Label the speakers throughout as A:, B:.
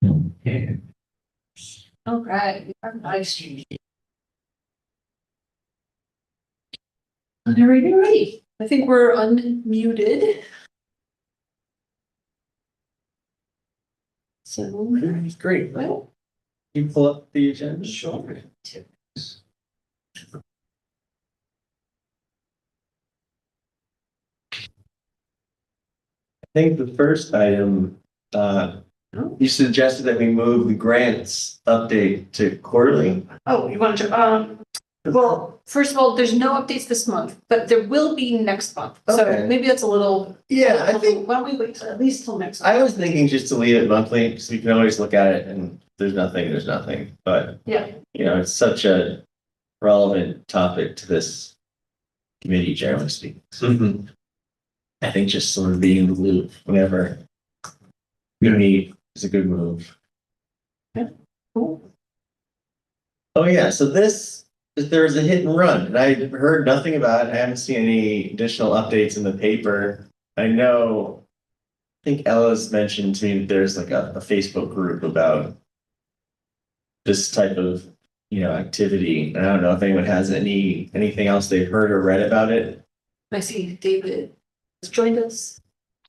A: Yeah.
B: All right, our live stream. Alrighty, I think we're unmuted. So,
A: Great.
B: well,
A: You pull up the agenda?
B: sure.
A: I think the first item, you suggested that we move the grants update to quarterly.
B: Oh, you want to, well, first of all, there's no updates this month, but there will be next month. So
A: Okay.
B: maybe that's a little.
A: Yeah, I think,
B: Why don't we wait till at least till next?
A: I was thinking just to leave it monthly, because we can always look at it and if there's nothing, but.
B: Yeah.
A: You know, it's such a relevant topic to this committee, generally speaking. I think just sort of being in the loop whenever we meet is a good move.
B: Cool.
A: Oh yeah, so there was a hit and run, and I heard nothing about it. I haven't seen any additional updates in the paper. I know, I think Ella's mentioned to me that there's like a Facebook group about this type of, activity. I don't know if anyone has anything else they've heard or read about it.
B: I see David has joined us.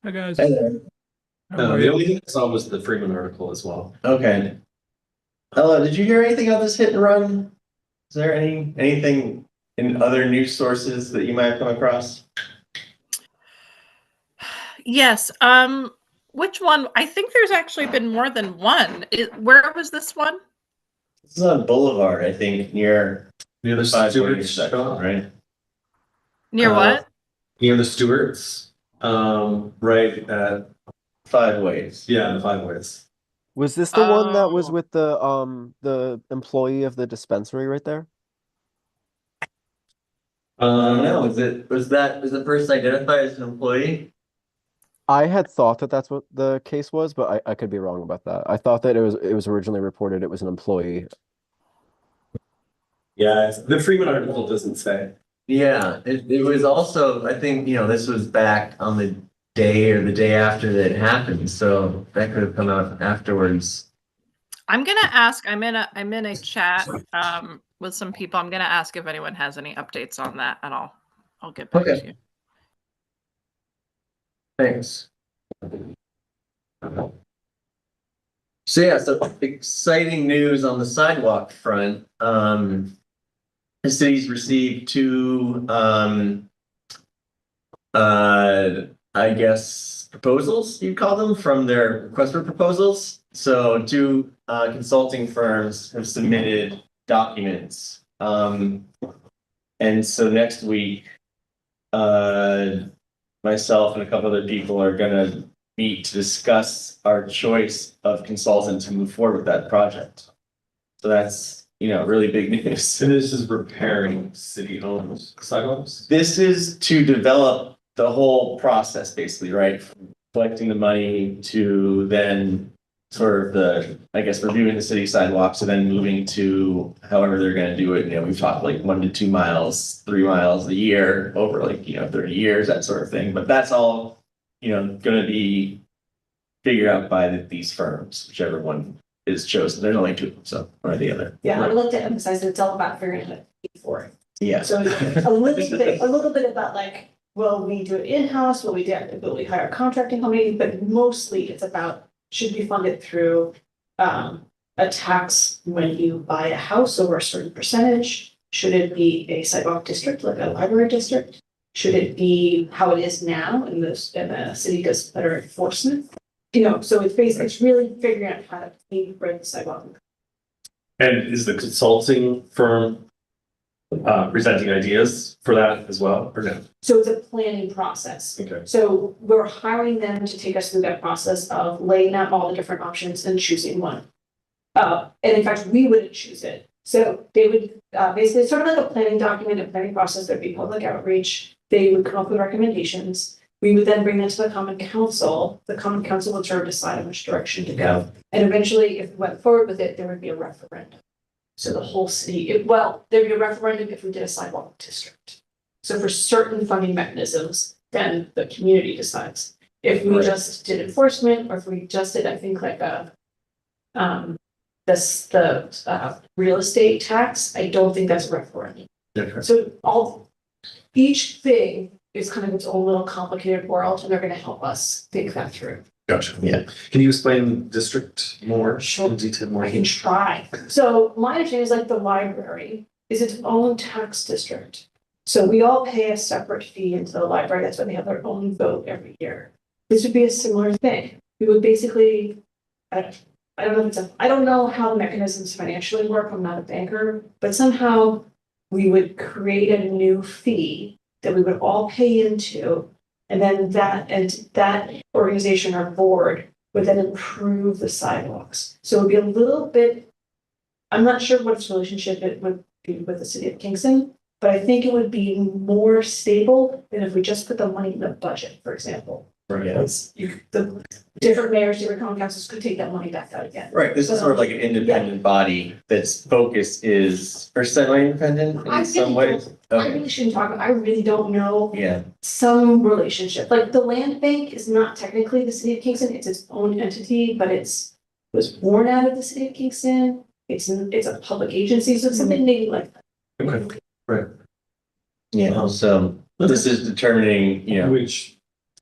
C: Hi guys.
A: Hey there.
C: The only thing I saw was the Freeman article as well.
A: Okay. Ella, did you hear anything about this hit and run? Is there anything in other news sources that you might have come across?
D: Yes. Which one? I think there's actually been more than one. Where was this one?
A: This is on Boulevard, I think, near
C: Near the
A: Five
C: Stewarts
A: Ways section,
C: shop,
A: right?
D: Near what?
C: near the Stewarts, right at,
A: Five Ways.
C: yeah, the Five Ways.
E: Was this the one that was
D: Oh.
E: with the employee of the dispensary right there?
A: I don't know. Was the person identified as an employee?
E: I had thought that that's what the case was, but I could be wrong about that. I thought that it was originally reported it was an employee.
C: Yeah, the Freeman article doesn't say.
A: Yeah, it was also, I think, this was back on the day or the day after that it happened, so that could have come out afterwards.
D: I'm gonna ask. I'm in a chat with some people. I'm gonna ask if anyone has any updates on that at all. I'll get back
A: Okay.
D: to you.
A: Thanks. So yeah, so exciting news on the sidewalk front. The city's received two, I guess, proposals, you'd call them, from their request for proposals. So two consulting firms have submitted documents. And so next week, myself and a couple other people are gonna meet to discuss our choice of consultant to move forward with that project. So that's, really big news.
C: So this is repairing city-owned sidewalks?
A: This is to develop the whole process, basically, right? From collecting the money to then sort of reviewing the city sidewalks and then moving to however they're gonna do it. We've talked like 1 to 2 miles, 3 miles a year over 30 years, that sort of thing. But that's all, gonna be figured out by these firms, whichever one is chosen. There's only two of them, so one or the other.
B: Yeah, I would like to emphasize that it's all about figuring out for it.
A: Yeah.
B: So a little bit about like, will we do it in-house? Will we hire a contracting company? But mostly it's about, should we fund it through a tax when you buy a house over a certain percentage? Should it be a sidewalk district, like a library district? Should it be how it is now and the city does better enforcement? So it's really figuring out how to bring the sidewalk.
C: And is the consulting firm presenting ideas for that as well, or no?
B: So it's a planning process.
C: Okay.
B: So we're hiring them to take us through that process of laying out all the different options and choosing one. And in fact, we wouldn't choose it. So they would basically sort of like a planning document, a planning process, there'd be public outreach. They would come up with recommendations. We would then bring that to the common council. The common council would sort of decide on which direction to go. And eventually, if we went forward with it, there would be a referendum. So the whole city, there'd be a referendum if we did a sidewalk district. So for certain funding mechanisms, then the community decides. If we just did enforcement, or if we just did, I think like the real estate tax, I don't think that's a referendum. So each thing is kind of its own little complicated world, and they're gonna help us think that through.
C: Gotcha.
A: Yeah.
C: Can you explain district more
B: Sure.
C: in detail more?
B: I can try. So my understanding is like the library is its own tax district. So we all pay a separate fee into the library. That's why they have their own vote every year. This would be a similar thing. We would basically, I don't know if I don't know how the mechanisms financially work. I'm not a banker, but somehow we would create a new fee that we would all pay into. And then that organization or board would then improve the sidewalks. So it would be a little bit, I'm not sure what its relationship it would be with the city of Kingston, but I think it would be more stable than if we just put the money in the budget, for example.
C: Right.
B: Because the different mayors, different common councils could take that money back out again.
A: Right, this is sort of like an independent body that's focus is, or semi-independent
B: I
A: in some
B: really
A: ways.
B: I
A: Okay,
B: really shouldn't talk, I really don't know
A: yeah,
B: some relationship, like the land bank is not technically the city of Kingston, it's its own entity, but was born out of the city of Kingston. It's a public agency, so it's something maybe like
C: Okay. Right.
A: yeah, so this is determining,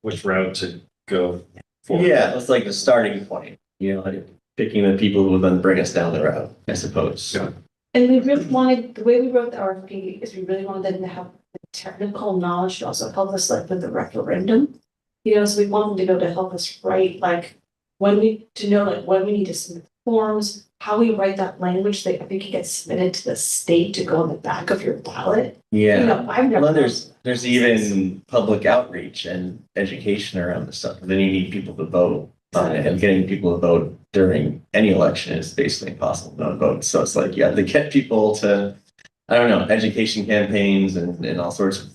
C: Which route to go for?
A: yeah, it's like the starting point, like picking the people who will then bring us down the road, I suppose.
C: Yeah.
B: And we really wanted, the way we wrote the RFP is we really wanted them to have the technical knowledge to also help us like with the referendum. So we want them to go to help us write when we need to submit forms, how we write that language that I think it gets submitted to the state to go on the back of your ballot.
A: Yeah,
B: I've never.
A: well, there's even public outreach and education around this stuff, then you need people to vote on it, and getting people to vote during any election is basically impossible to not vote, so it's like you have to get people to, I don't know, education campaigns and all sorts of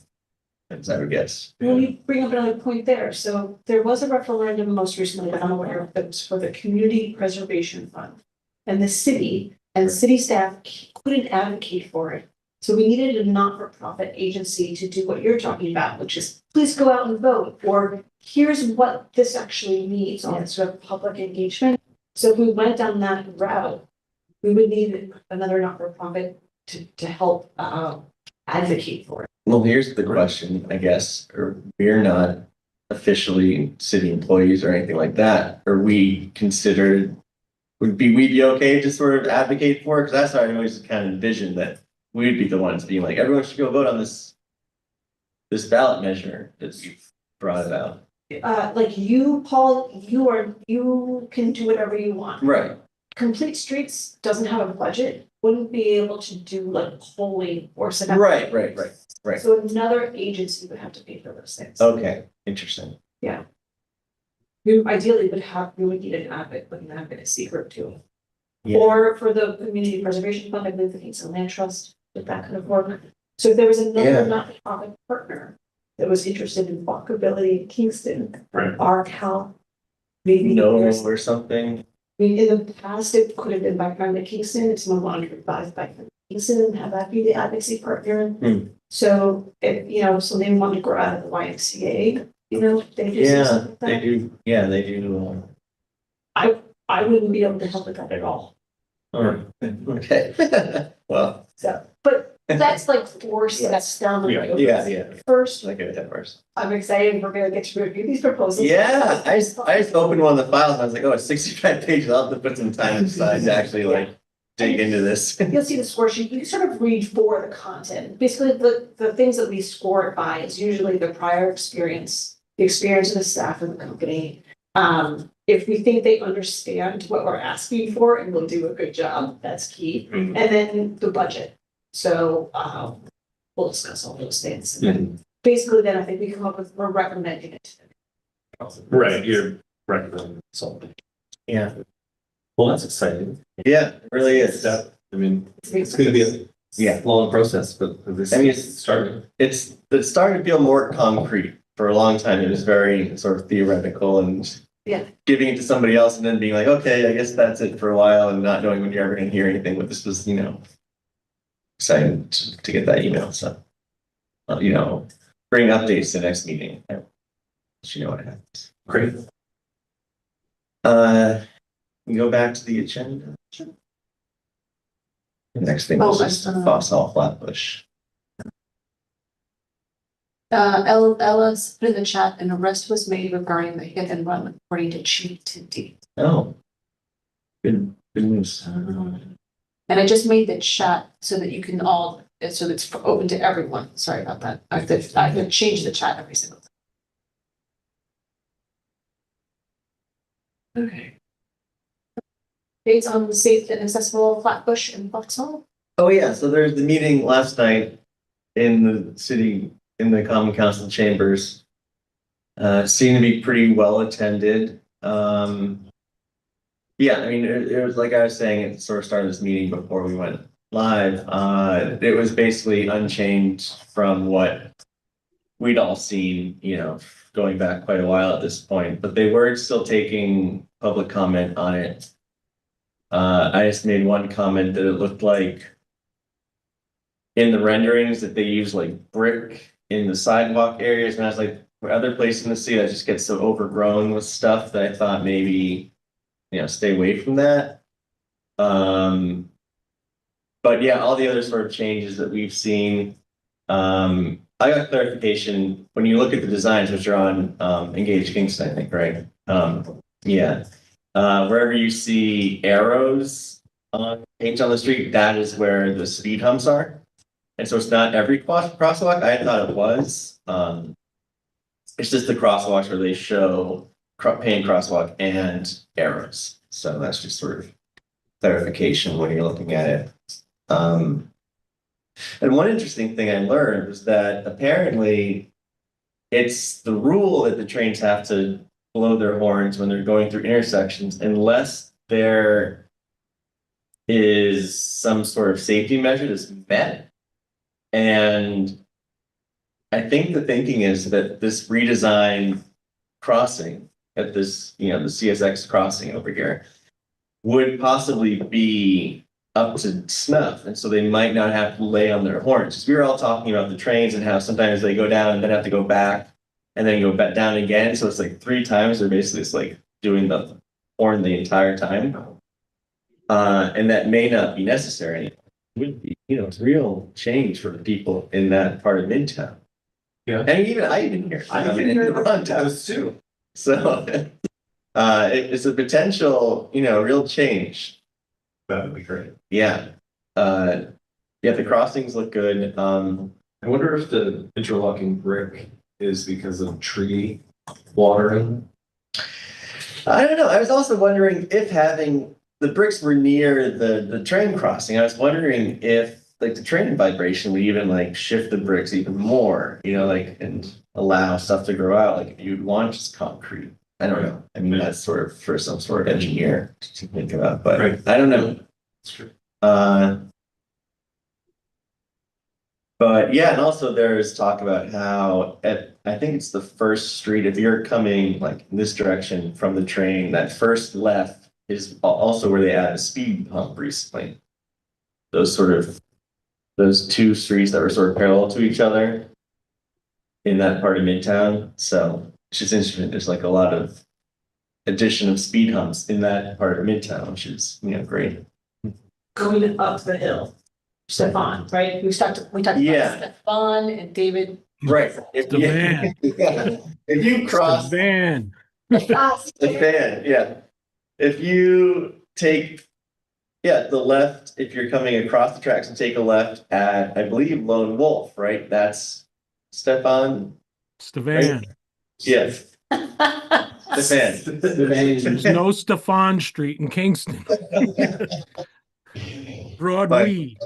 A: things, I would guess.
B: Well, you bring up another point there. So there was a referendum most recently, that I'm aware of, that was for the Community Preservation Fund. And the city and city staff couldn't advocate for it. So we needed a not-for-profit agency to do what you're talking about, which is please go out and vote, or here's what this actually means on sort of public engagement. So if we went down that route, we would need another not-for-profit to help advocate for it.
A: Well, here's the question, I guess, or we're not officially city employees or anything like that. Are we considered, would we be okay to sort of advocate for it? Because that's how I always kind of envisioned that we'd be the ones being like, everyone should go vote on this ballot measure that you brought about.
B: Like you, Paul, you can do whatever you want.
A: Right.
B: Complete Streets doesn't have a budget, wouldn't be able to do like polling or set up.
A: Right.
B: So another agency would have to pay for those things.
A: Okay, interesting.
B: We ideally we would need an advocacy group too.
A: Yeah.
B: Or for the Community Preservation Fund, I believe the Kingston Land Trust, if that kind of work. So if there was another
A: Yeah.
B: not-for-profit partner that was interested in walkability in Kingston,
C: Right.
B: ARCal, maybe
A: No
B: there's.
A: or something.
B: I mean, in the past, it could have been by Friend Kingston, it's no longer advised by Friend Kingston, have that be the advocacy partner.
A: Hmm.
B: So if, somebody wanted to grow out of the YMCA, they do
A: Yeah,
B: something like
A: they
B: that.
A: do. Yeah, they do.
B: I wouldn't be able to help with that at all.
A: Okay. Well,
B: So, but that's like 4 steps down the road.
A: yeah.
B: First,
A: Like it at first.
B: I'm excited, we're gonna get to review these proposals.
A: Yeah, I just opened one of the files and I was like, oh, it's 65 pages. I'll have to put some time aside to actually dig into this.
B: You'll see the score sheet, you can sort of read for the content. Basically, the things that we score it by is usually the prior experience, the experience of the staff of the company. If we think they understand what we're asking for and will do a good job, that's key.
C: Mhm.
B: And then the budget. So, we'll discuss all those things. And then basically, then I think we come up with, we're recommending it. to them.
C: Right, you're recommending something.
A: Yeah.
C: Well, that's exciting.
A: Yeah, it really is.
C: Step. I mean, it's gonna be a long process, but at least
A: I mean,
C: it's starting.
A: It's starting to feel more concrete. For a long time, it was very sort of theoretical and giving it to somebody else and then being like, okay, I guess that's it for a while and not knowing when you're ever going to hear anything. But this was, exciting to get that email. So, bring updates to the next meeting. Let you know what happens.
C: Great.
A: we go back to the agenda. The next thing
B: Oh,
A: was just Fossil Flatbush.
B: Ella's put in the chat, an arrest was made regarding the hit and run according to Chief Tinty.
A: Oh. Good news.
B: And I just made the chat so that you can all, so that it's open to everyone. Sorry about that. I have to change the chat every single time. Okay. Dates on the safe and accessible Flatbush and Vauxhall.
A: Oh, yeah, so there's the meeting last night in the city, in the Common Council chambers. Seemed to be pretty well attended. Yeah, I mean, it was like I was saying at the sort of start of this meeting before we went live. It was basically unchanged from what we'd all seen, you know, going back quite a while at this point, but they were still taking public comment on it. I just made one comment that it looked like in the renderings that they use like brick in the sidewalk areas, and I was like, for other places in the city that just gets so overgrown with stuff that I thought maybe, you know, stay away from that. But yeah, all the other sort of changes that we've seen. I got clarification when you look at the designs, which are on Engage Kingston, I think, right? Yeah. Wherever you see arrows on paint on the street, that is where the speed humps are. And so it's not every crosswalk. I thought it was. It's just the crosswalks where they show paint crosswalk and arrows. So that's just sort of clarification when you're looking at it. And one interesting thing I learned was that apparently it's the rule that the trains have to blow their horns when they're going through intersections unless there is some sort of safety measure that's met. And I think the thinking is that this redesigned crossing at this, you know, the CSX crossing over here would possibly be up to snuff. And so they might not have to lay on their horns. Because we were all talking about the trains and how sometimes they go down and then have to go back and then go back down again. So it's like 3 times they're basically just like doing the horn the entire time. And that may not be necessary. It would be, you know, it's real change for the people in that part of Midtown.
C: Yeah.
A: And even I even hear.
C: I've been here around those too.
A: So it's a potential, you know, real change.
C: That would be great.
A: Yeah. Yeah, the crossings look good.
C: I wonder if the interlocking brick is because of tree watering.
A: I don't know. I was also wondering if having the bricks were near the train crossing. I was wondering if like the train vibration would even like shift the bricks even more, you know, like and allow stuff to grow out. Like if you'd want just concrete. I don't know. I mean, that's sort of for some sort of engineer to think about, but
C: Right.
A: I don't know.
C: That's true.
A: But yeah, and also there's talk about how I think it's the first street, if you're coming like in this direction from the train, that first left is also where they added a speed hump recently. Those 2 streets that were sort of parallel to each other in that part of Midtown. So it's just interesting. There's like a lot of addition of speed humps in that part of Midtown, which is, you know, great.
B: Going up the hill. Stefan, right? We talked
A: Yeah.
B: about Stefan and David.
A: Right. If
F: The van.
A: if you cross
F: The van.
A: the fan, yeah. If you take, the left, if you're coming across the tracks and take a left at, I believe, Lone Wolf, right? That's Stefan.
F: It's the van.
A: Yes, Stefan.
F: There's no Stefan Street in Kingston. Broadweed.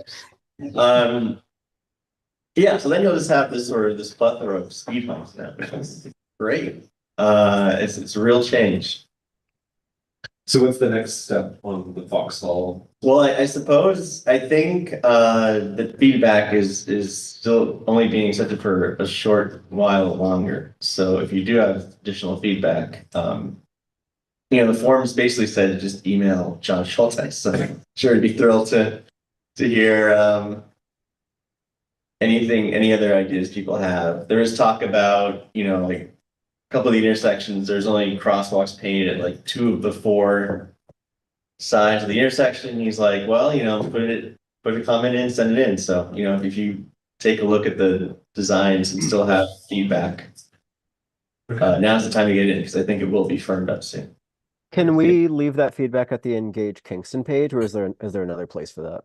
A: Yeah, so then you'll just have this plethora of speed humps now, which is great. It's a real change.
C: So what's the next step on the Vauxhall?
A: Well, I suppose, I think, the feedback is still only being accepted for a short while longer. So if you do have additional feedback, you know, the forms basically said just email John Schulteis. So I'm sure he'd be thrilled to hear, any other ideas people have. There is talk about, you know, like a couple of the intersections, there's only crosswalks painted at like 2 of the 4 sides of the intersection. He's like, well, put a comment in, send it in. So, if you take a look at the designs and still have feedback, now's the time to get it in because I think it will be firmed up soon.
E: Can we leave that feedback at the Engage Kingston page, or is there another place for that?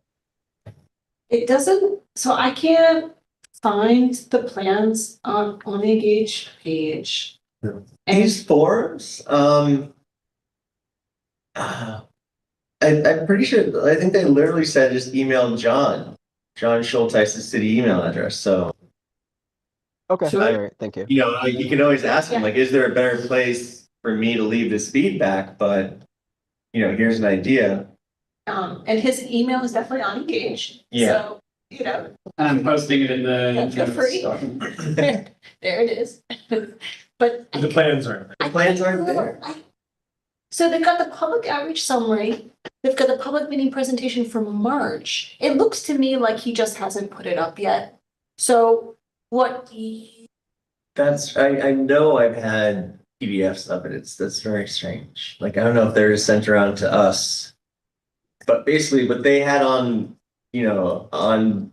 B: It doesn't, so I can't find the plans on the Engage page.
A: Yeah.
B: And
A: These forms, I'm pretty sure, I think they literally said just email John Schulteis's city email address. So,
E: Okay,
B: So-
E: all right, thank you.
A: you can always ask him, like, is there a better place for me to leave this feedback? But, here's an idea.
B: and his email is definitely on Engage.
A: Yeah.
B: So,
G: I'm posting it in the.
B: Yeah, feel free. there it is. But
C: The plans are.
A: The plans aren't there.
B: So they've got the public outreach summary, they've got the public meeting presentation from March. It looks to me like he just hasn't put it up yet. So
A: I know I've had PDFs of it. That's very strange. Like, I don't know if they're sent around to us. But basically what they had on, on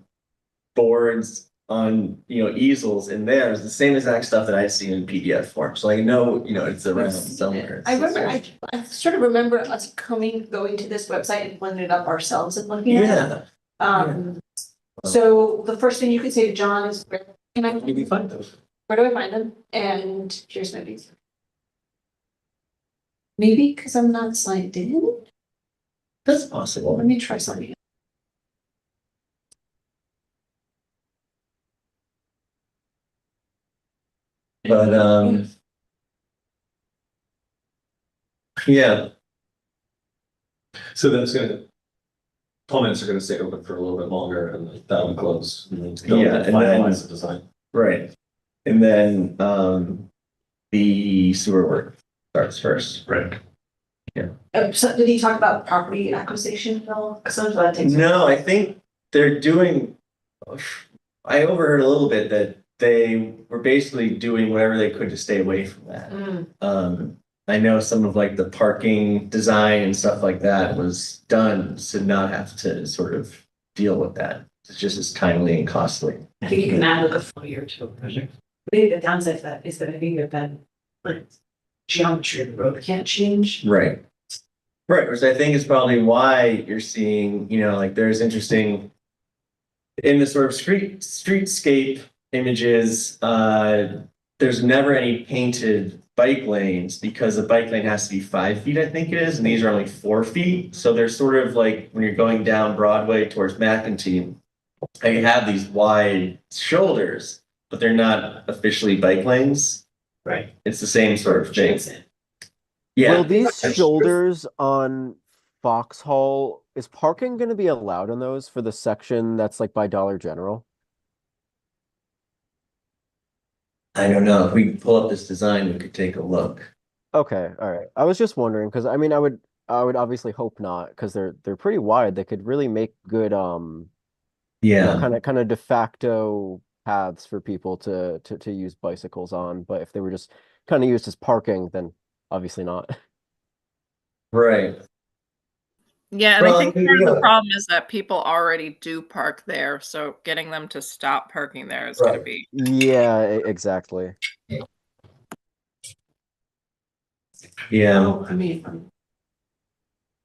A: boards, on, easels in there is the same exact stuff that I've seen in PDF form. So I know, it's around somewhere.
B: I remember, I sort of remember us going to this website and pulling it up ourselves and looking at it.
A: Yeah.
B: So the first thing you could say to John is, where can I,
C: Maybe find those.
B: where do I find them? And here's my visa. Maybe because I'm not signed in?
A: That's possible.
B: Let me try something.
A: But, yeah,
C: So that's gonna, comments are gonna stay open for a little bit longer and that will close. And then they'll
A: Yeah, and then-
C: finalize the design.
A: right. And then, the sewer work starts first.
C: Right.
B: So did he talk about property acquisition at all? Some of that takes.
A: No, I think they're doing, I overheard a little bit that they were basically doing whatever they could to stay away from that. I know some of like the parking design and stuff like that was done to not have to sort of deal with that. It's just as timely and costly.
H: I think you can add like a full year to a project. Maybe the downside to that is that I think that like geometry of the road can't change.
A: Right. Right, which I think is probably why you're seeing, like there's interesting in the sort of streetscape images, there's never any painted bike lanes because the bike lane has to be 5 feet, I think it is, and these are only 4 feet. So they're sort of like when you're going down Broadway towards McEntee, they have these wide shoulders, but they're not officially bike lanes.
H: Right.
A: It's the same sort of thing.
H: Chance it.
A: Yeah.
E: Will these shoulders on Foxhall, is parking going to be allowed on those for the section that's like by Dollar General?
A: I don't know. If we pull up this design, we could take a look.
E: Okay, all right. I was just wondering because I mean I would obviously hope not because they're pretty wide. They could really make good
A: Yeah.
E: kind of de facto paths for people to use bicycles on. But if they were just kind of used as parking, then obviously not.
A: Right.
D: Yeah, and
A: Well,
D: I think
A: I mean,
D: part of the
A: yeah.
D: problem is that people already do park there, so getting them to stop parking there is gonna
A: Right.
D: be.
E: Yeah, exactly.
A: Yeah.
H: Well, I mean,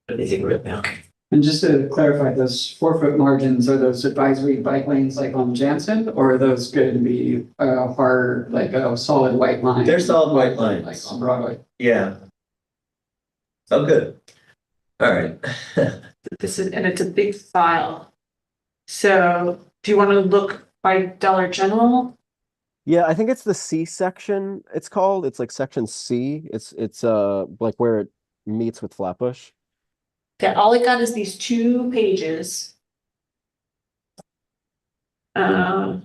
H: they take a rip now.
G: And just to clarify, those 4 foot margins, are those advisory bike lanes like on Jansen, or are those going to be hard, like a solid white line?
A: They're solid white lines.
G: Like on Broadway.
A: Yeah. Oh, good. All right.
H: This is, and it's a big file. So do you want to look by Dollar General?
E: Yeah, I think it's the C section. It's called. It's like section C. It's like where it meets with Flatbush.
B: Okay, all I got is these 2 pages.
A: All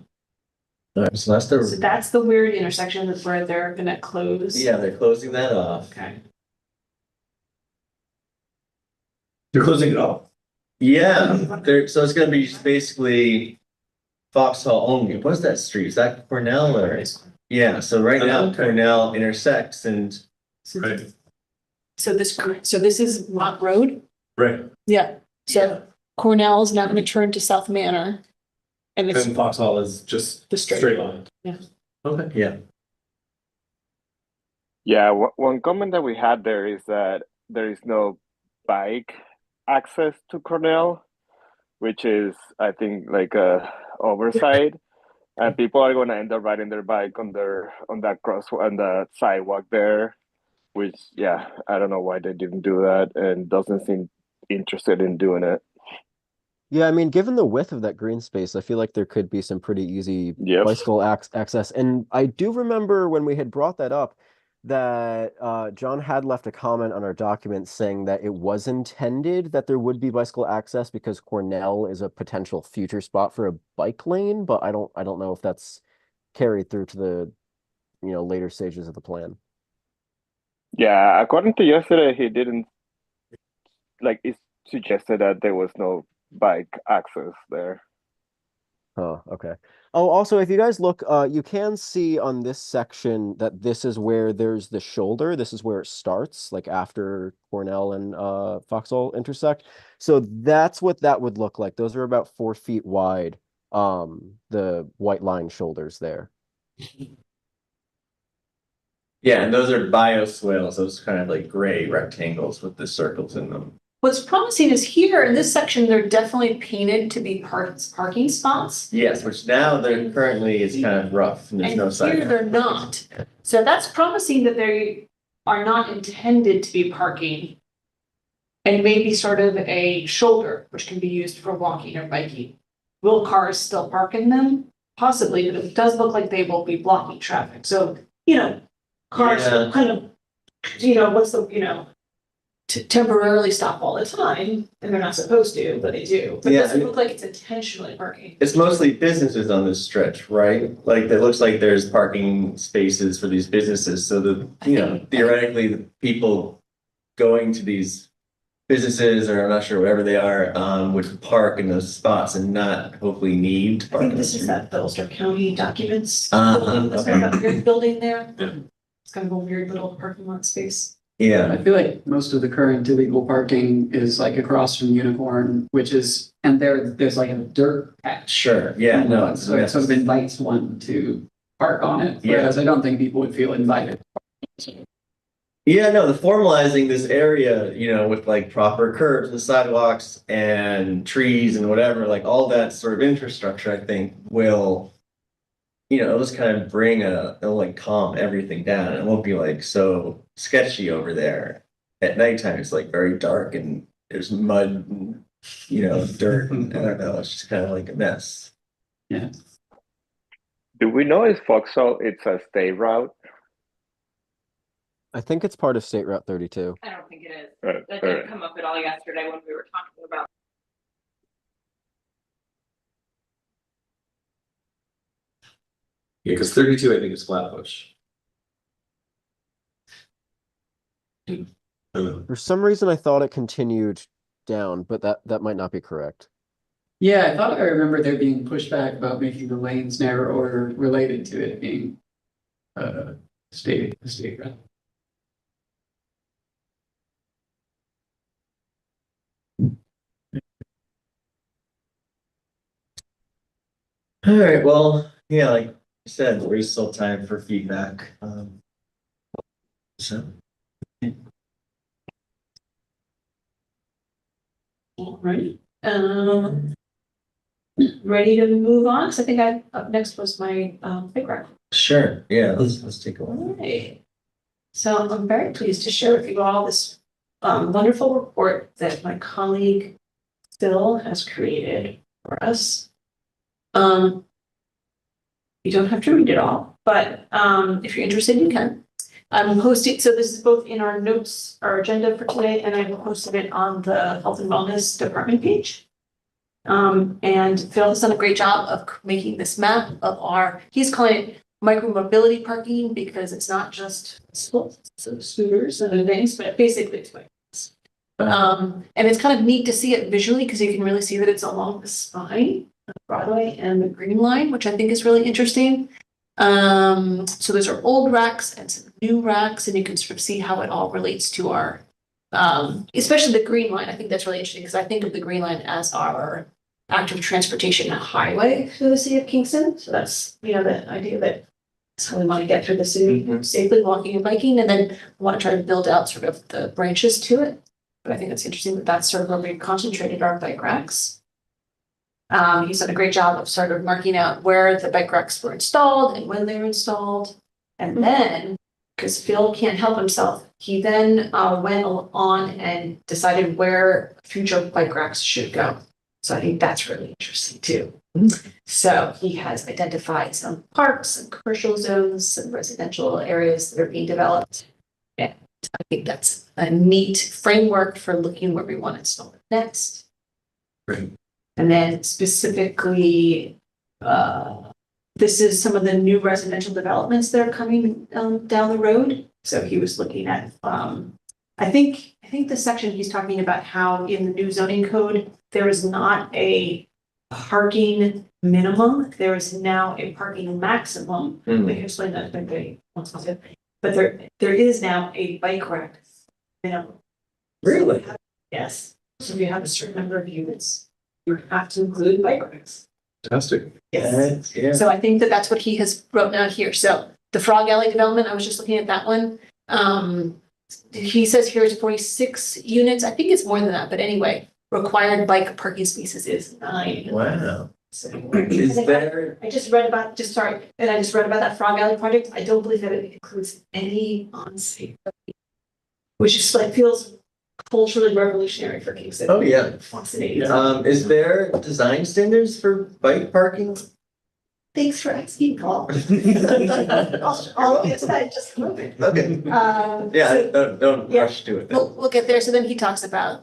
A: right, so that's
B: So
A: the,
B: that's the weird intersection that's where they're gonna close.
A: yeah, they're closing that off.
B: Okay.
C: They're closing it off.
A: Yeah, so it's gonna be just basically Foxhall only. What's that street? Is that Cornell or? Yeah, so right now
C: Okay.
A: Cornell intersects and
C: Right.
B: So this is Rock Road.
C: Right.
B: Yeah, so Cornell is now gonna turn to South Manor. And it's
C: And Foxhall is just
B: the straight.
C: straight line.
B: Yeah.
C: Okay.
A: Yeah.
I: Yeah, one comment that we had there is that there is no bike access to Cornell, which is, I think, like a oversight, and people are going to end up riding their bike on the sidewalk there, which, yeah, I don't know why they didn't do that, and doesn't seem interested in doing it.
E: Yeah, I mean, given the width of that green space, I feel like there could be some pretty easy
I: Yep.
E: bicycle access. And I do remember when we had brought that up that John had left a comment on our document saying that it was intended that there would be bicycle access because Cornell is a potential future spot for a bike lane, but I don't know if that's carried through to the later stages of the plan.
I: Yeah, according to yesterday, he didn't it suggested that there was no bike access there.
E: Oh, okay. Oh, also, if you guys look, you can see on this section that this is where there's the shoulder. This is where it starts, like after Cornell and Foxhall intersect. So that's what that would look like. Those are about 4 feet wide, the white line shoulders there.
A: Yeah, and those are bioswales, those kind of like gray rectangles with the circles in them.
B: What's promising is here in this section, they're definitely painted to be parking spots.
A: Yes, which now they're currently is kind of rough and there's no
B: And
A: sidewalk.
B: here they're not. So that's promising that they are not intended to be parking. And maybe sort of a shoulder, which can be used for walking or biking. Will cars still park in them? Possibly, but it does look like they will be blocking traffic. So, cars
A: Yeah.
B: kind of, temporarily stop all the time, and they're not supposed to, but they do. But it
A: Yeah,
B: doesn't
A: I mean-
B: look like it's intentionally parking.
A: It's mostly businesses on this stretch, right? Like it looks like there's parking spaces for these businesses, so theoretically, the people going to these businesses, or I'm not sure, whatever they are, would park in those spots and not hopefully need to
B: I
A: park.
B: think
A: in
B: this
A: the
B: is
A: street.
B: that Ulster County documents.
A: Okay.
B: That's that weird building there.
C: Yeah.
B: It's kind of a weird little parking lot space.
A: Yeah,
G: I feel like most of the current illegal parking is like across from Unicorn, and there's like a dirt patch.
A: sure, yeah, no,
G: So it sort of invites one to park on it, whereas I don't think people would feel invited.
A: Yeah, no, the formalizing this area, with like proper curbs and sidewalks and trees and whatever, like all that sort of infrastructure, I think will, it'll just kind of it'll like calm everything down. It won't be like so sketchy over there. At nighttime, it's like very dark and there's mud and, dirt and I don't know, it's just kind of like a mess.
G: Yeah.
I: Do we know if Foxhall it's a state route?
E: I think it's part of State Route 32.
D: I don't think it is.
I: That
D: That didn't come up at all yesterday when we were talking about.
C: Yeah, because 32, I think, is Flatbush. I don't know.
E: For some reason, I thought it continued down, but that might not be correct.
G: Yeah, I thought I remember there being pushback about making the lanes narrow or related to it being state route.
A: All right, well, yeah, like I said, there's still time for feedback. So.
B: All right. Ready to move on? So I think up next was my big rack.
A: Sure, yeah, let's take a
B: All
A: look.
B: right. So I'm very pleased to share with you all this wonderful report that my colleague Phil has created for us. You don't have to read it all, but if you're interested, you can. I'm posting, so this is both in our notes, our agenda for today, and I've posted it on the Health and Wellness Department page. And Phil has done a great job of making this map of he's calling it micro-mobility parking because it's not just scooters and things, but basically it's bikes. And it's kind of neat to see it visually because you can really see that it's along the spine of Broadway and the Green Line, which I think is really interesting. So those are old racks and some new racks, and you can sort of see how it all relates to our especially the Green Line. I think that's really interesting because I think of the Green Line as our active transportation highway to the city of Kingston. So that's, the idea that that's how we want to get through the city safely, walking and biking, and then want to try to build out sort of the branches to it. But I think it's interesting that that's sort of where we concentrated our bike racks. He's done a great job of sort of marking out where the bike racks were installed and when they were installed. And then, because Phil can't help himself, he then went on and decided where future bike racks should go. So I think that's really interesting too. So he has identified some parks and commercial zones, some residential areas that are being developed. And I think that's a neat framework for looking where we want to install it next.
C: Great.
B: And then specifically, this is some of the new residential developments that are coming down the road. So he was looking at, I think the section he's talking about how in the new zoning code, there is not a parking minimum, there is now a parking maximum. We can explain that maybe once. But there is now a bike rack minimum.
C: Really?
B: Yes. So if you have a certain number of units, you have to include bike racks.
C: Fantastic.
B: Yes.
A: Yeah.
B: So I think that that's what he has wrote down here. So the Frog Alley development, I was just looking at that one. He says here is 46 units. I think it's more than that, but anyway, required bike parking spaces is 9.
A: Wow.
B: So,
A: Is there,
B: I just read about that Frog Alley project. I don't believe that it includes any on-site parking, which is like feels culturally revolutionary for Kingston.
A: oh yeah,
B: Fascinating.
A: is there design standards for bike parking?
B: Thanks for asking, Paul. I'll get to that in just a moment.
A: Okay, yeah,
B: So
A: don't
B: Yeah.
A: rush to it.
B: we'll get there. So then he talks about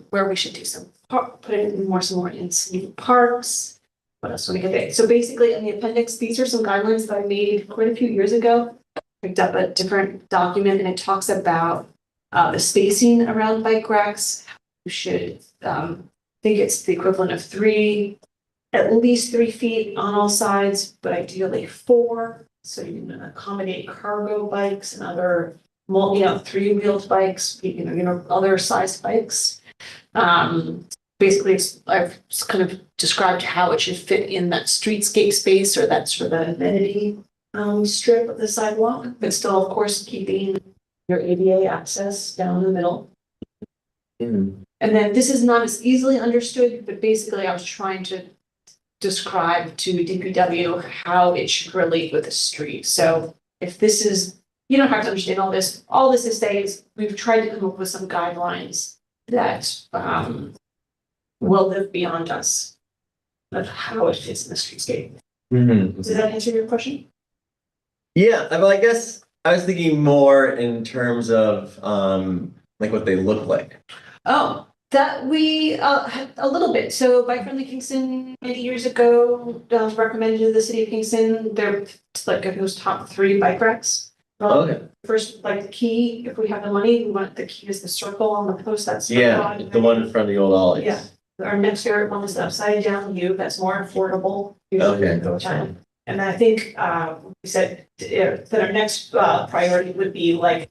B: where we should do some put in some more in some parks. What else do we get there? So basically in the appendix, these are some guidelines that I made quite a few years ago. Picked up a different document and it talks about the spacing around bike racks. You should think it's the equivalent of at least 3 feet on all sides, but ideally 4. So you can accommodate cargo bikes and other 3-wheeled bikes, other size bikes. Basically, I've kind of described how it should fit in that streetscape space or that sort of amenity strip of the sidewalk, but still, of course, keeping your ADA access down the middle. And then this is not as easily understood, but basically I was trying to describe to DPW how it should relate with the street. So if this is, you don't have to understand all this. All this is saying is we've tried to come up with some guidelines that will live beyond us of how it fits in the streetscape. Does that answer your question?
A: Yeah, well, I guess I was thinking more in terms of like what they look like.
B: Oh, that we had a little bit. So Bike Friendly Kingston many years ago recommended to the city of Kingston they're like those top 3 bike racks.
A: Okay.
B: First, like the key, if we have the money, we want the key is the circle on the post. That's
A: Yeah, the one in front of the old Ollie's.
B: Yeah. Our next favorite one is the upside down U. That's more affordable.
A: Okay.
B: And I think we said that our next priority would be like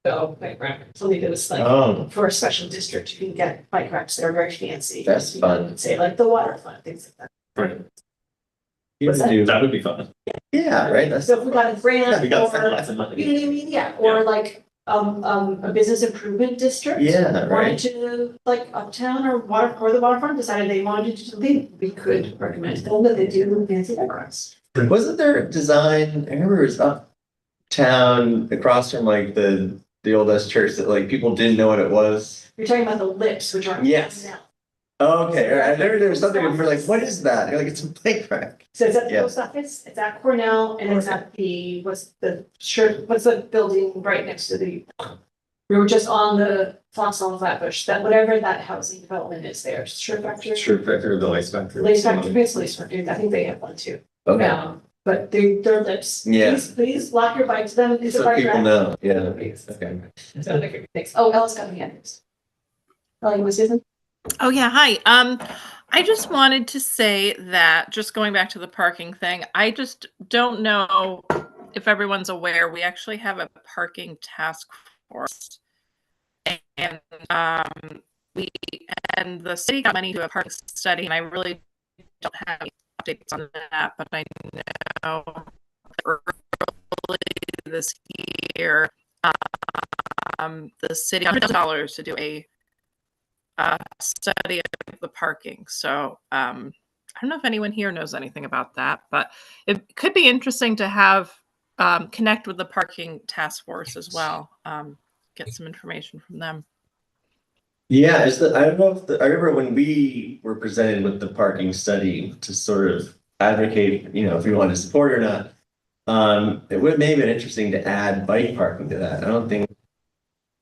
B: bike rack. Something that was like
A: Oh,
B: for a special district, you can get bike racks that are very fancy.
A: That's fun.
B: Say like the waterfront, things like that.
A: you
B: What's that?
A: do.
C: That would be fun.
A: Yeah, right, that's.
B: So if we got a grant
C: We got
B: or,
C: lots of money.
B: you know what I mean? Yeah, or like a business improvement district.
A: Yeah,
B: Wanted
A: right.
B: to like uptown or the waterfront, decided they wanted to do something, we could recommend to them that they do fancy bike racks.
A: Wasn't there design, I remember it was uptown across from like the old S church that like people didn't know what it was.
B: You're talking about the lips, which are.
A: Yes.
B: now.
A: Okay, I remember there was something and we're like, what is that? You're like, it's a bike rack.
B: So it's at the
A: Yeah.
B: post office, it's at Cornell, and it's at what's the building right next to the. We were just on the Foxhole Flatbush, that whatever that housing development is there, Shirt Factory.
C: Shirt Factory, the Lace Factory.
B: Lace Factory, it's Lace Factory, I think they have one too.
A: Okay,
B: But their lips.
A: Yeah.
B: Please lock your bike to them, it's a
A: so
B: bike
A: people
B: rack.
A: know, yeah,
B: Please.
A: okay.
B: Thanks. Oh, Ellis got me next. Oh, you was Susan?
D: Oh yeah, hi. I just wanted to say that just going back to the parking thing, I just don't know if everyone's aware, we actually have a parking task force. and we and the city got money to a park study, and I really don't have any updates on that, but I know early this year, the city got $100 to do a study of the parking. So I don't know if anyone here knows anything about that, but it could be interesting to have connect with the parking task force as well. Get some information from them.
A: Yeah, I don't know if I remember when we were presented with the parking study to sort of advocate, if we want to support it or not. It would maybe been interesting to add bike parking to that. I don't think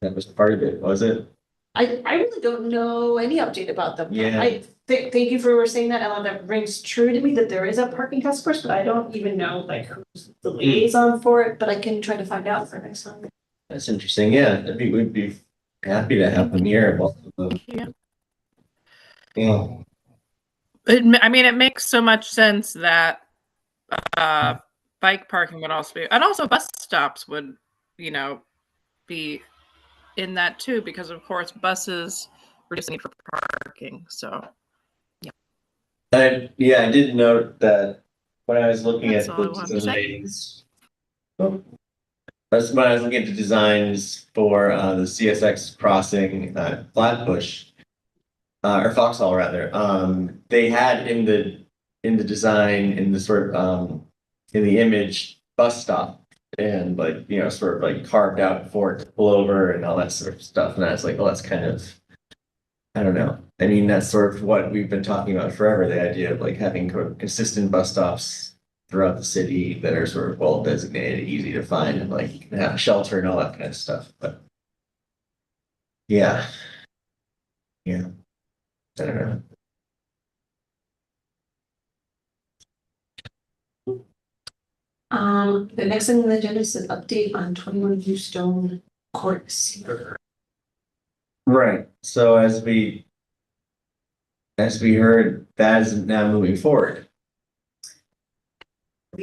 A: that was part of it, was it?
B: I really don't know any update about them.
A: Yeah.
B: Thank you for saying that, Ellen. That rings true to me that there is a parking task force, but I don't even know like who's the liaison for it, but I can try to find out for next time.
A: That's interesting. Yeah, we'd be happy to have them here. Yeah.
D: It makes so much sense that bike parking would also be, and also bus stops would, be in that too, because of course buses reduce the need for parking. So
A: I did note that when I was looking
D: That's
A: at
D: all I
A: the
D: wanted to say.
A: designs. That's when I was looking at the designs for the CSX crossing Flatbush. Or Foxhall rather. They had in the design, in the sort of in the image, bus stop, and sort of like carved out for it to pull over and all that sort of stuff. And I was like, well, that's kind of, I don't know. I mean, that's sort of what we've been talking about forever, the idea of like having consistent bus stops throughout the city that are sort of well designated, easy to find, and like you can have shelter and all that kind of stuff. But yeah. I don't know.
B: The next thing on the agenda is an update on 21 Bluestone Court Seeker.
A: Right. So as we heard, that is now moving forward.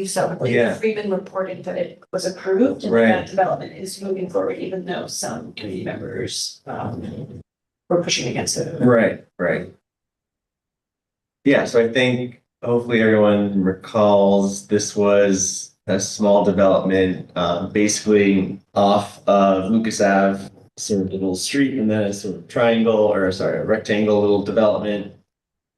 B: So
A: Yeah.
B: Freeman reported that it was approved and
A: Right.
B: that development is moving forward, even though some committee members were pushing against it.
A: Right. Yeah, so I think hopefully everyone recalls this was a small development, basically off of Lucas Ave, sort of a little street, and then a sort of a rectangle little development.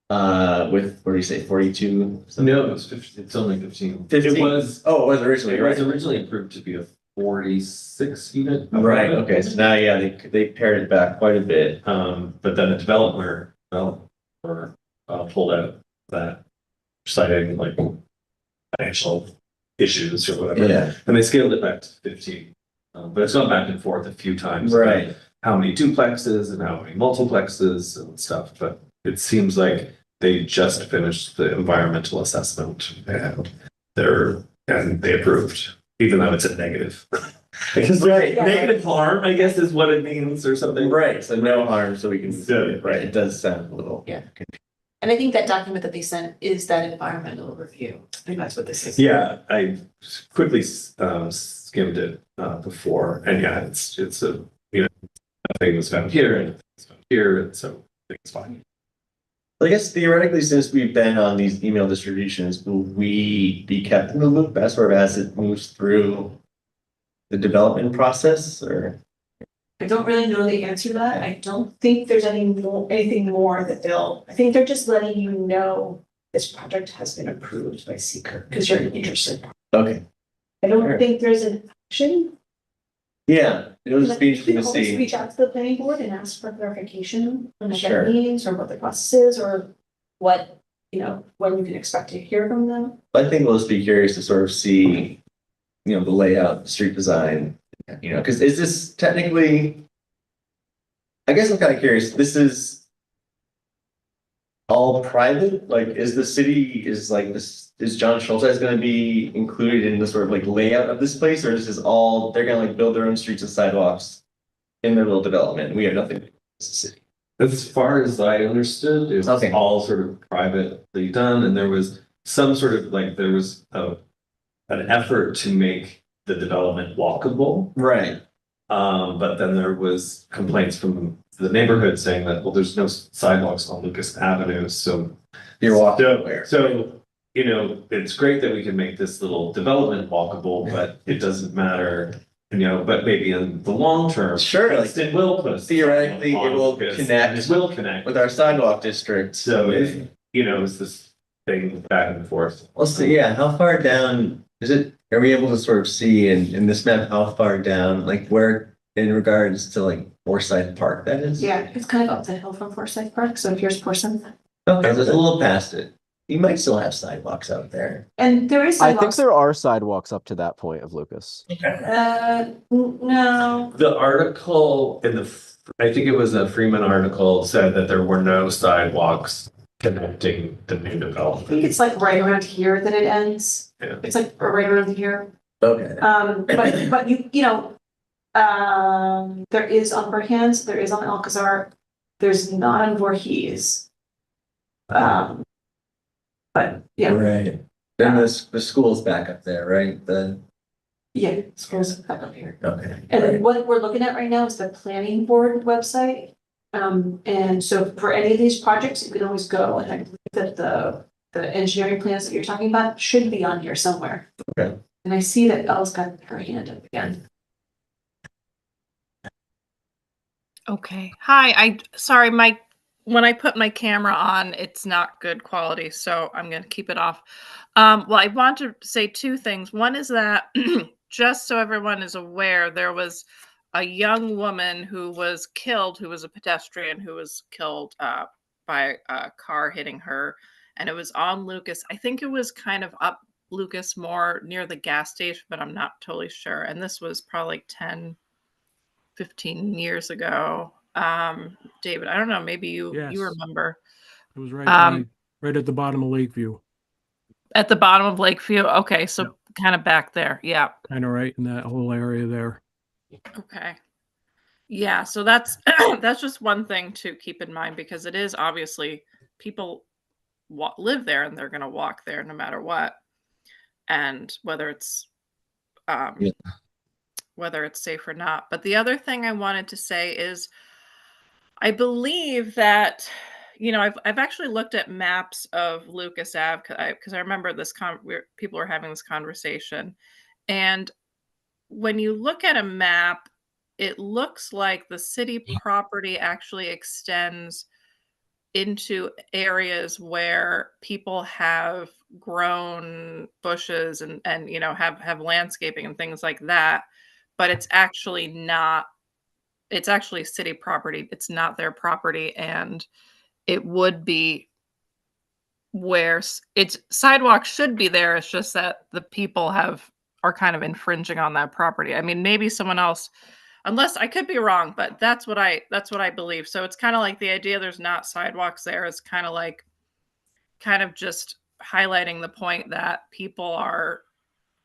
A: With, what do you say, 42?
C: No, it's only 15.
A: 15?
C: It was
A: Originally,
C: It
A: right?
C: was originally approved to be a 46 unit.
A: Right, okay, so now, yeah, they pared it back quite a bit.
C: But then the developer pulled out that, citing like financial issues or whatever.
A: Yeah.
C: And they scaled it back to 15. But it's gone back and forth a few times.
A: Right.
C: How many duplexes and how many multiplexes and stuff. But it seems like they just finished the environmental assessment and they approved, even though it's a negative. Because
A: Right.
C: negative harm, I guess, is what it means or something.
A: Right, so no harm, so we can see
C: Yeah.
A: it, right, it does sound a little.
B: Yeah. And I think that document that they sent is that environmental review. I think that's what this is.
C: Yeah, I quickly skimmed it before, and yeah, it's a, nothing was found here and it's found here, and so it's fine.
A: I guess theoretically, since we've been on these email distributions, will we be kept in the loop as sort of as it moves through the development process, or?
B: I don't really know the answer to that. I don't think there's anything more that I think they're just letting you know this project has been approved by Seeker because you're interested.
A: Okay,
B: I don't
A: Sure.
B: think there's an action.
A: yeah, it was be
B: You
A: interesting
B: can
A: to
B: always
A: see.
B: reach out to the planning board and ask for clarification on what
A: Sure.
B: that means or what the process is or what, when we can expect to hear from them.
A: I think we'll just be curious to sort of see, the layout, the street design, because is this technically? I guess I'm kind of curious, this is all private, like, is the city, is John Schultz gonna be included in the sort of like layout of this place, or this is all, they're gonna like build their own streets and sidewalks in their little development, we have nothing to do with the city?
C: As far as I understood, it was
A: Okay.
C: all sort of privately done, and there was some sort of there was an effort to make the development walkable.
A: Right.
C: But then there was complaints from the neighborhood saying that, well, there's no sidewalks on Lucas Avenue, so.
A: You're walking where?
C: So, you know, it's great that we can make this little development walkable, but it doesn't matter, you know, but maybe in the long term.
A: Sure, like,
C: it will put.
A: theoretically, it will connect
C: It will connect.
A: with our sidewalk district.
C: So if, you know, it's this thing back and forth.
A: Let's see, yeah, how far down is it? Are we able to sort of see in this map, how far down, like where in regards to like Forsyth Park that is?
B: Yeah, it's kind of up the hill from Forsyth Park, so here's Forsyth.
A: Okay, so it's a little past it. You might still have sidewalks out there.
B: And there is
E: I think
B: sidewalks.
E: there are sidewalks up to that point of Lucas.
B: No,
C: The article in I think it was a Freeman article said that there were no sidewalks connecting the new
B: I
C: development.
B: think it's like right around here that it ends.
C: Yeah.
B: It's like right around here.
A: Okay.
B: But you know, there is on Burhans, there is on Alcazar, there's not on Voorhees. But yeah,
A: Right. Then the school's back up there, right?
B: yeah, schools back up here.
A: Okay.
B: And
A: right.
B: then what we're looking at right now is the planning board website. And so for any of these projects, you can always go, and I believe that the engineering plans that you're talking about should be on here somewhere.
A: Okay.
B: And I see that Elle's got her hand up again.
D: Okay. Hi. Sorry, when I put my camera on, it's not good quality, so I'm going to keep it off. Well, I want to say two things. One is that just so everyone is aware, there was a young woman who was killed, who was a pedestrian who was killed by a car hitting her, and it was on Lucas. I think it was kind of up Lucas more near the gas station, but I'm not totally sure. And this was probably like 10, 15 years ago. David, I don't know, maybe you
F: Yes.
D: remember.
F: It was right at the bottom of Lakeview,
D: At the bottom of Lakeview. Okay, so
F: Yep.
D: kind of back there. Yeah.
F: kind of right in that whole area there.
D: Okay. Yeah, so that's that's just one thing to keep in mind, because it is obviously people live there and they're going to walk there no matter what, and whether it's
A: Yeah.
D: whether it's safe or not. But the other thing I wanted to say is, I believe that, you know, I've actually looked at maps of Lucas Ave because I remember this people were having this conversation, and when you look at a map, it looks like the city property actually extends into areas where people have grown bushes and you know have landscaping and things like that, but it's actually not. It's actually city property. It's not their property, and it would be where its sidewalk should be there. It's just that the people are kind of infringing on that property. I mean, maybe someone else, unless I could be wrong, but that's what I believe. So it's kind of like the idea there's not sidewalks there is kind of just highlighting the point that people are,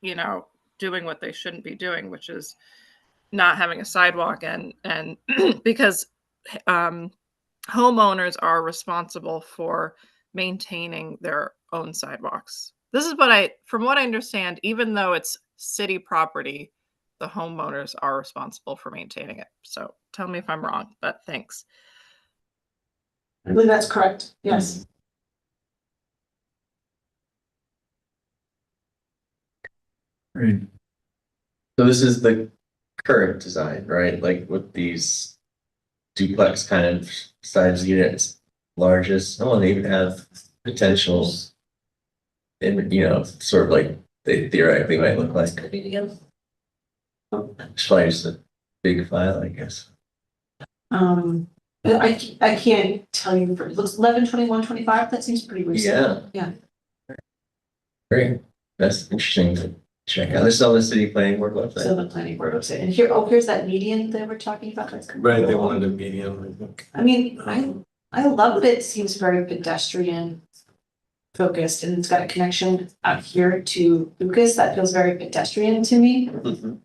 D: you know, doing what they shouldn't be doing, which is not having a sidewalk, and because homeowners are responsible for maintaining their own sidewalks. This is from what I understand, even though it's city property, the homeowners are responsible for maintaining it. So tell me if I'm wrong, but thanks.
B: I believe that's correct. Yes.
A: Right. So this is the current design, right? Like with these duplex kind of size units, largest, oh, they even have potential in, you know, sort of like they theoretically might look like. It's probably just a big file, I guess.
B: I can't tell you, it looks 11, 21, 25, that seems pretty recent.
A: Yeah.
B: Yeah.
A: Great. That's interesting to check out. This is on the city planning board
B: So
A: website.
B: the planning board website, and here's that median they were talking about.
C: Right, they wanted a medium, I think.
B: I mean, I love that it seems very pedestrian focused, and it's got a connection out here to Lucas that feels very pedestrian to me.
A: Mhm.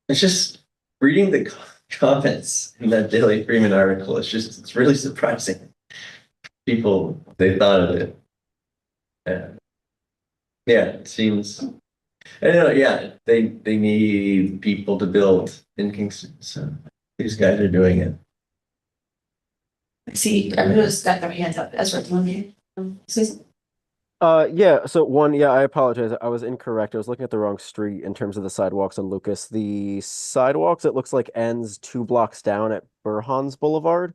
A: It's just reading the comments in that Daily Freeman article. It's really surprising. People, they thought of it. Yeah, it seems I know, yeah, they need people to build in Kingston, so these guys are doing it.
B: I see, everyone's got their hands up, Ezra, do you want me? Susan?
E: Yeah, so one, yeah, I apologize. I was incorrect. I was looking at the wrong street in terms of the sidewalks on Lucas. The sidewalks, it looks like ends 2 blocks down at Burhans Boulevard,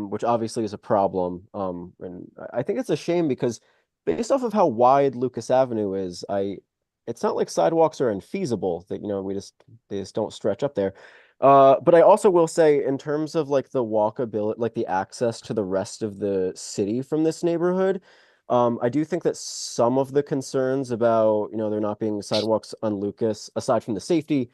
E: which obviously is a problem. And I think it's a shame because based off of how wide Lucas Avenue is, it's not like sidewalks are infeasible that, they just don't stretch up there. But I also will say in terms of like the walkability, like the access to the rest of the city from this neighborhood, I do think that some of the concerns about, there not being sidewalks on Lucas, aside from the safety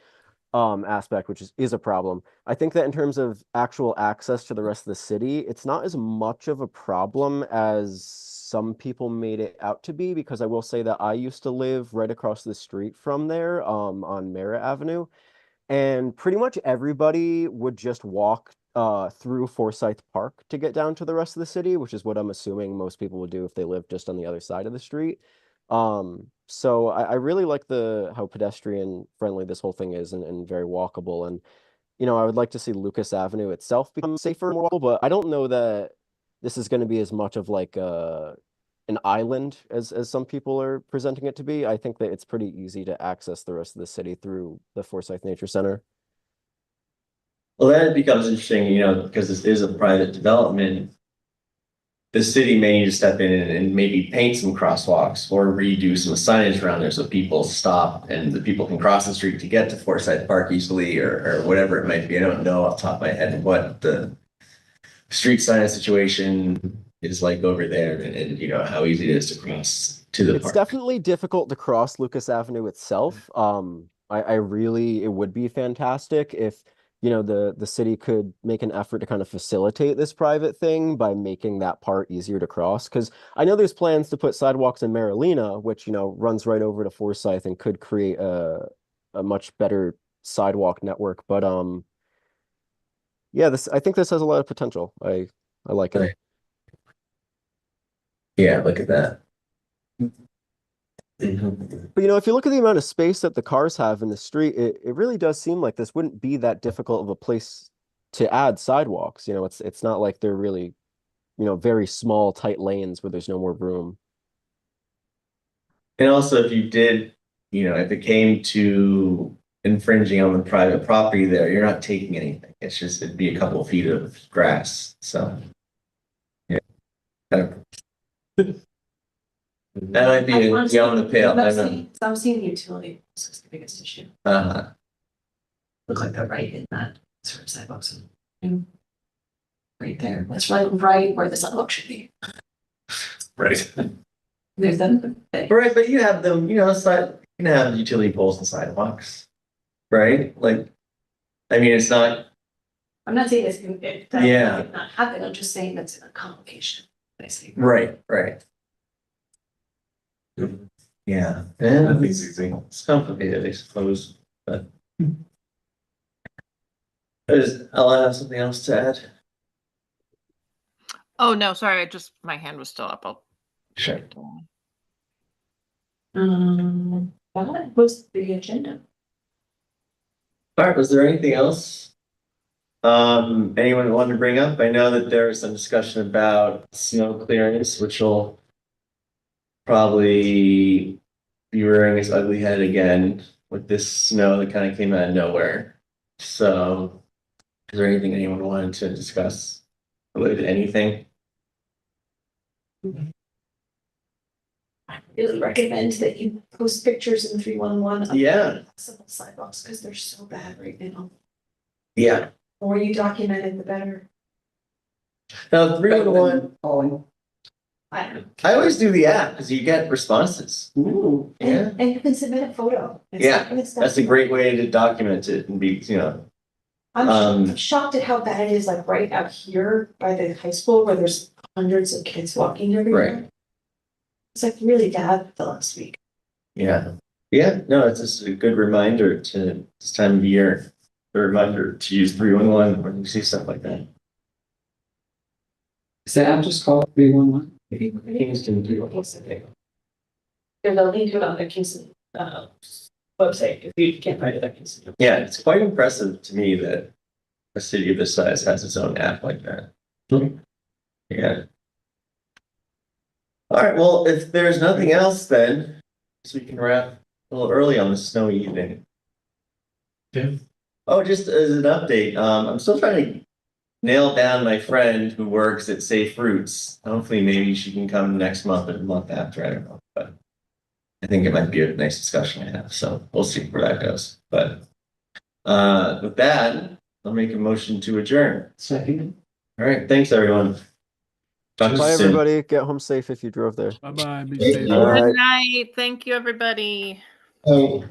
E: aspect, which is a problem. I think that in terms of actual access to the rest of the city, it's not as much of a problem as some people made it out to be, because I will say that I used to live right across the street from there, on Merritt Avenue, and pretty much everybody would just walk through Forsyth Park to get down to the rest of the city, which is what I'm assuming most people would do if they lived just on the other side of the street. So I really like how pedestrian friendly this whole thing is, and very walkable. And I would like to see Lucas Avenue itself become safer and more walkable, but I don't know that this is going to be as much of like an island as some people are presenting it to be. I think that it's pretty easy to access the rest of the city through the Forsyth Nature Center.
A: Well, then it becomes interesting, because this is a private development. The city may need to step in and maybe paint some crosswalks or redo some signage around there so people stop and the people can cross the street to get to Forsyth Park easily, or whatever it might be. I don't know off the top of my head what the street sign situation is like over there, and how easy it is to cross to the
E: It's
A: park.
E: definitely difficult to cross Lucas Avenue itself. It would be fantastic if, the city could make an effort to kind of facilitate this private thing by making that part easier to cross. Because I know there's plans to put sidewalks in Marilena, which, runs right over to Forsyth and could create a much better sidewalk network. But yeah, I think this has a lot of potential. I like it.
A: Right. Yeah, look at that.
E: But if you look at the amount of space that the cars have in the street, it really does seem like this wouldn't be that difficult of a place to add sidewalks. It's not like they're really, very small, tight lanes where there's no more room.
A: And also, if you did, if it came to infringing on the private property there, you're not taking anything. It'd be a couple of feet of grass. So, yeah. That might be beyond the pale. I don't know.
H: I'm seeing utility is the biggest issue.
A: Uh-huh.
H: Look like they're right in that sort of sidewalks.
B: Right there, that's right where the sidewalk should be.
C: Right.
B: There's them.
A: Right, but you have them, you can have utility poles and sidewalks, right? Like, I mean, it's not.
B: I'm not saying that
A: Yeah.
B: might not happen, I'm just saying that's a complication. I see.
A: Right. Yeah.
C: That makes easy.
A: It's complicated, I suppose, but. I'll have something else to add.
D: Oh, no, sorry. My hand was still up. I'll
A: Sure.
B: That was the agenda.
A: All right, was there anything else? Anyone want to bring up? I know that there was some discussion about snow clearance, which will probably be rearing its ugly head again with this snow that kind of came out of nowhere. So, is there anything anyone wanted to discuss related to anything?
B: I really recommend that you post pictures in 311 of
A: Yeah.
B: accessible sidewalks, because they're so bad right now.
A: Yeah.
B: The more you document it, the better.
A: Now, 311,
G: Calling.
B: I don't know.
A: I always do the app because you get responses.
G: Ooh.
A: Yeah.
B: And you can submit a photo.
A: Yeah, That's a great way to document it and be,
B: I'm shocked at how bad it is, like right out here by the high school where there's hundreds of kids walking everywhere.
A: Right.
B: It's like really bad the last week.
A: Yeah. Yeah, no, it's just a good reminder to this time of year, a reminder to use 311 when you see stuff like that.
G: Is the app just called 311?
A: Kingston 311.
B: There's a link to it on the Kingston website if you can't find it. I can see.
A: Yeah, it's quite impressive to me that a city of this size has its own app like that. Yeah. All right, well, if there's nothing else, then so we can wrap a little early on this snowy evening.
C: Yeah.
A: Oh, just as an update, I'm still trying to nail down my friend who works at Safe Routes. Hopefully, maybe she can come next month or the month after. I don't know, but I think it might be a nice discussion to have. So we'll see where that goes. But with that, I'll make a motion to adjourn.
G: Second.
A: All right, thanks everyone. Talk to you
E: Bye,
A: soon.
E: everybody. Get home safe if you drove there.
F: Bye-bye. Be
A: Thank
F: safe.
A: you.
E: All right.
D: Good night. Thank you, everybody.
A: Bye.